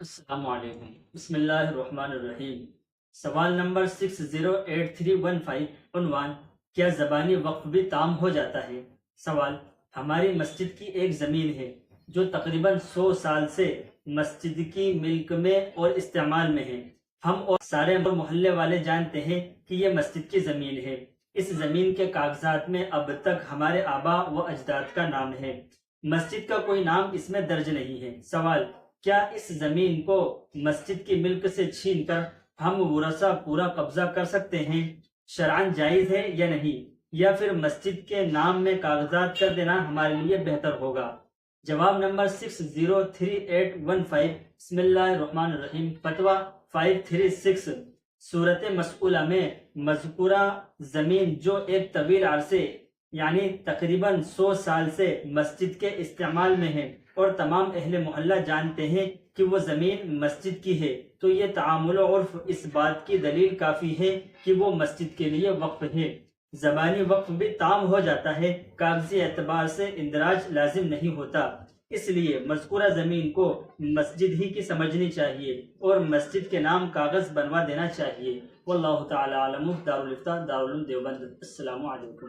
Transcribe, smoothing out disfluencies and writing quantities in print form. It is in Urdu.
السلام علیکم۔ بسم اللہ الرحمن الرحیم۔ سوال نمبر 608315 عنوان: کیا زبانی وقف بھی تام ہو جاتا ہے؟ سوال: ہماری مسجد کی ایک زمین ہے جو تقریباً 100 سال سے مسجد کی ملک میں اور استعمال میں ہے۔ ہم اور سارے محلے والے جانتے ہیں کہ یہ مسجد کی زمین ہے۔ اس زمین کے کاغذات میں اب تک ہمارے آبا و اجداد کا نام ہے۔ مسجد کا کوئی نام اس میں درج نہیں ہے۔ سوال: کیا اس زمین کو مسجد کی ملک سے چھین کر ہم ورثہ پورا قبضہ کر سکتے ہیں؟ شرعاً جائز ہے یا نہیں؟ یا پھر مسجد کے نام میں کاغذات کر دینا ہمارے لیے بہتر ہوگا؟ جواب نمبر 603815۔ بسم اللہ الرحمن الرحیم۔ فتویٰ 536۔ صورت مسئولہ میں مذکورہ زمین جو ایک طویل عرصے یعنی تقریباً 100 سال سے مسجد کے استعمال میں ہے اور تمام اہل محلہ جانتے ہیں کہ وہ زمین مسجد کی ہے، تو یہ تعامل و عرف اس بات کی دلیل کافی ہے کہ وہ مسجد کے لیے وقف ہے۔ زبانی وقف بھی تام ہو جاتا ہے، کاغذی اعتبار سے اندراج لازم نہیں ہوتا۔ اس لیے مذکورہ زمین کو مسجد ہی کی سمجھنی چاہیے اور مسجد کے نام کاغذ بنوا دینا چاہیے۔ واللہ تعالی عالم۔ دارالفتاح دارالعلوم دیوبند۔ السلام علیکم۔